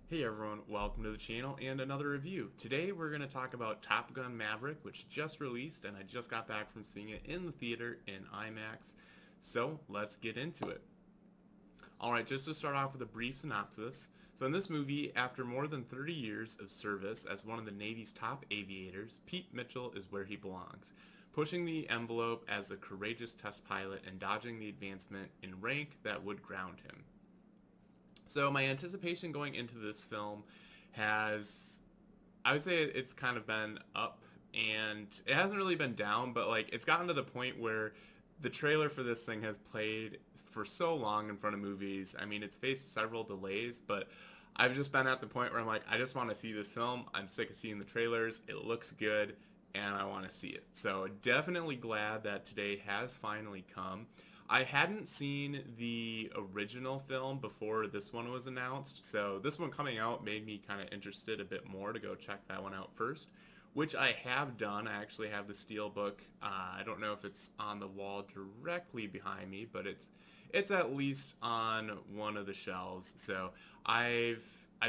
Hey everyone, welcome to the channel and another review. Today we're going to talk about Top Gun Maverick, which just released and I just got back from seeing it in the theater in IMAX. So let's get into it. Alright, just to start off with a brief synopsis. So in this movie, after more than 30 years of service as one of the Navy's top aviators, Pete Mitchell is where he belongs, pushing the envelope as a courageous test pilot and dodging the advancement in rank that would ground him. So my anticipation going into this film has, I would say it's kind of been up and it hasn't really been down, but like it's gotten to the point where the trailer for this thing has played for so long in front of movies. I mean, it's faced several delays, but I've just been at the point where I'm like, I just want to see this film. I'm sick of seeing the trailers. It looks good and I want to see it. So definitely glad that today has finally come. I hadn't seen the original film before this one was announced, so this one coming out made me kind of interested a bit more to go check that one out first, which I have done. I actually have the Steelbook. I don't know if it's on the wall directly behind me, but it's at least on one of the shelves. So I've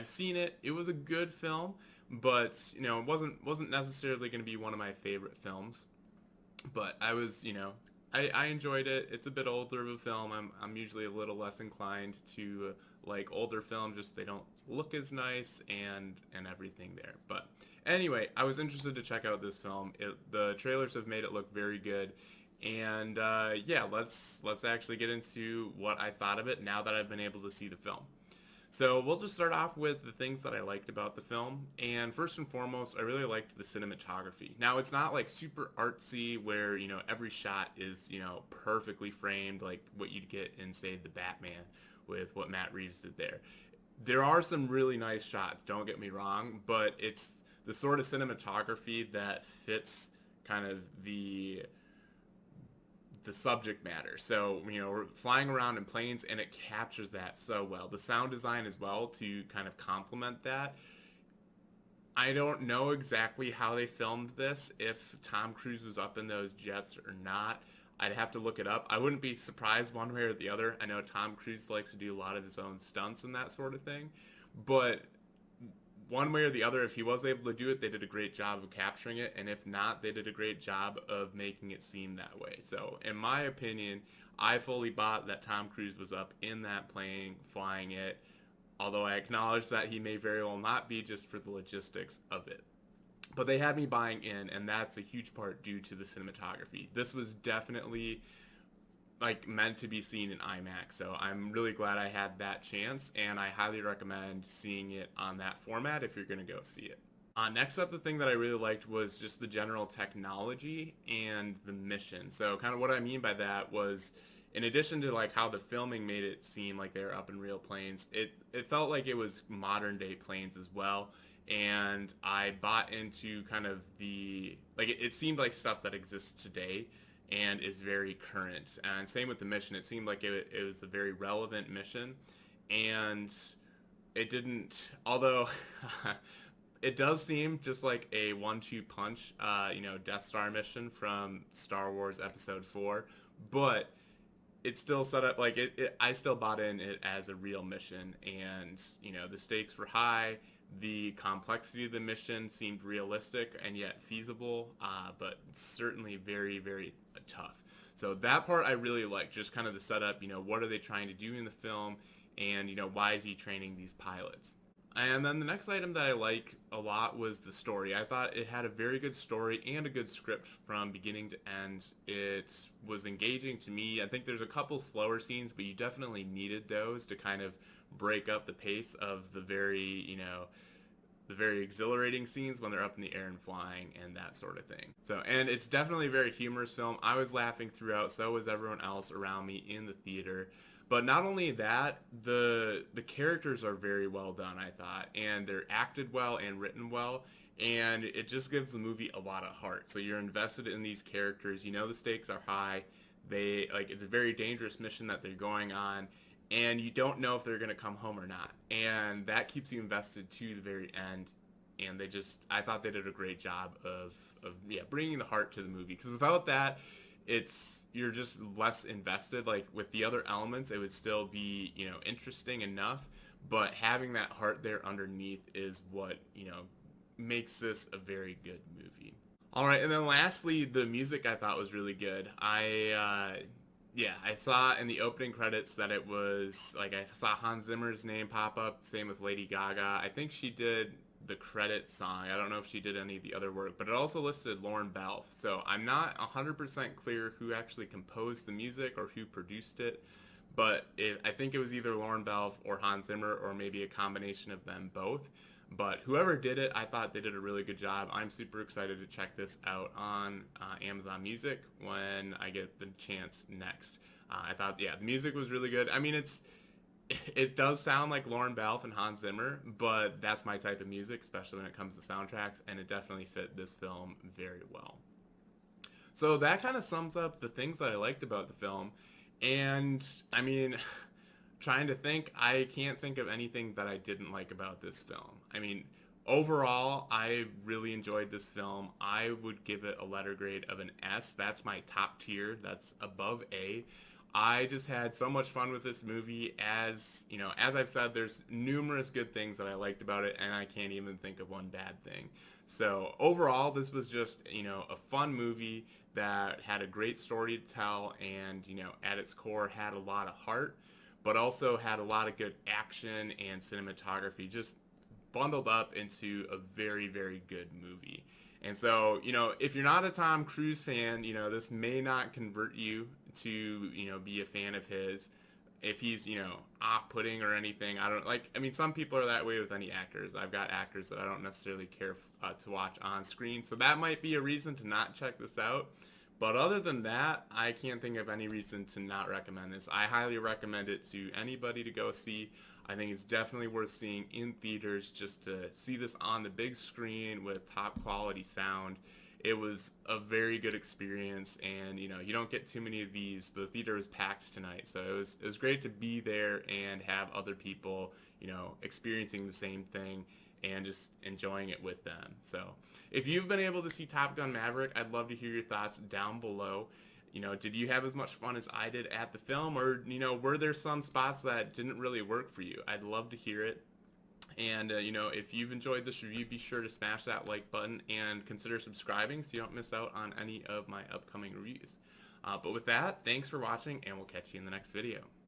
seen it. It was a good film, but it wasn't necessarily going to be one of my favorite films. But I enjoyed it. It's a bit older of a film. I'm usually a little less inclined to like older films, just they don't look as nice and everything there. But anyway, I was interested to check out this film. The trailers have made it look very good. And yeah, let's actually get into what I thought of it now that I've been able to see the film. So we'll just start off with the things that I liked about the film. And first and foremost, I really liked the cinematography. Now, it's not like super artsy where, every shot is, perfectly framed like what you'd get in, say, The Batman with what Matt Reeves did there. There are some really nice shots, don't get me wrong, but it's the sort of cinematography that fits kind of the subject matter. So, we're flying around in planes and it captures that so well. The sound design as well to kind of complement that. I don't know exactly how they filmed this, if Tom Cruise was up in those jets or not. I'd have to look it up. I wouldn't be surprised one way or the other. I know Tom Cruise likes to do a lot of his own stunts and that sort of thing. But one way or the other, if he was able to do it, they did a great job of capturing it, and if not, they did a great job of making it seem that way. So, in my opinion, I fully bought that Tom Cruise was up in that plane flying it, although I acknowledge that he may very well not be just for the logistics of it. But they had me buying in, and that's a huge part due to the cinematography. This was definitely like meant to be seen in IMAX. So I'm really glad I had that chance, and I highly recommend seeing it on that format if you're going to go see it. Next up, the thing that I really liked was just the general technology and the mission. So kind of what I mean by that was, in addition to like how the filming made it seem like they were up in real planes, it felt like it was modern day planes as well. And I bought into kind of it seemed like stuff that exists today and is very current. And same with the mission. It seemed like it was a very relevant mission. And it didn't, although it does seem just like a 1-2 punch, Death Star mission from Star Wars Episode 4. But it's still set up like I still bought in it as a real mission. And, the stakes were high. The complexity of the mission seemed realistic and yet feasible, but certainly very, very tough. So that part I really liked, just kind of the setup, what are they trying to do in the film, and, why is he training these pilots? And then the next item that I like a lot was the story. I thought it had a very good story and a good script from beginning to end. It was engaging to me. I think there's a couple slower scenes, but you definitely needed those to kind of break up the pace of the very exhilarating scenes when they're up in the air and flying and that sort of thing. So, and it's definitely a very humorous film. I was laughing throughout, so was everyone else around me in the theater. But not only that, the characters are very well done, I thought, and they're acted well and written well, and it just gives the movie a lot of heart. So you're invested in these characters. The stakes are high. It's a very dangerous mission that they're going on, and you don't know if they're going to come home or not. And that keeps you invested to the very end. And I thought they did a great job of bringing the heart to the movie. Because without that, you're just less invested. Like with the other elements, it would still be, interesting enough. but having that heart there underneath is what, makes this a very good movie. All right, and then lastly, the music I thought was really good. Yeah, I saw in the opening credits that it was like I saw Hans Zimmer's name pop up. Same with Lady Gaga. I think she did the credit song. I don't know if she did any of the other work, but it also listed Lauren Balfe. So I'm not 100% clear who actually composed the music or who produced it, but I think it was either Lauren Balfe or Hans Zimmer or maybe a combination of them both. But whoever did it, I thought they did a really good job. I'm super excited to check this out on Amazon Music when I get the chance next. I thought, yeah, the music was really good. I mean, it does sound like Lauren Balfe and Hans Zimmer, but that's my type of music, especially when it comes to soundtracks, and it definitely fit this film very well. So that kind of sums up the things that I liked about the film. And I mean, trying to think, I can't think of anything that I didn't like about this film. I mean, overall, I really enjoyed this film. I would give it a letter grade of an S. That's my top tier. That's above A. I just had so much fun with this movie. As I've said, there's numerous good things that I liked about it, and I can't even think of one bad thing. So overall, this was just, a fun movie that had a great story to tell and, at its core had a lot of heart, but also had a lot of good action and cinematography just bundled up into a very, very good movie. And so, if you're not a Tom Cruise fan, this may not convert you to, be a fan of his. If he's, off-putting or anything, I mean, some people are that way with any actors. I've got actors that I don't necessarily care to watch on screen, so that might be a reason to not check this out. But other than that, I can't think of any reason to not recommend this. I highly recommend it to anybody to go see. I think it's definitely worth seeing in theaters just to see this on the big screen with top quality sound. It was a very good experience, and you don't get too many of these. The theater was packed tonight, so it was great to be there and have other people experiencing the same thing and just enjoying it with them. So if you've been able to see Top Gun Maverick, I'd love to hear your thoughts down below. Did you have as much fun as I did at the film, or were there some spots that didn't really work for you? I'd love to hear it. And if you've enjoyed this review, be sure to smash that like button and consider subscribing so you don't miss out on any of my upcoming reviews. But with that, thanks for watching, and we'll catch you in the next video.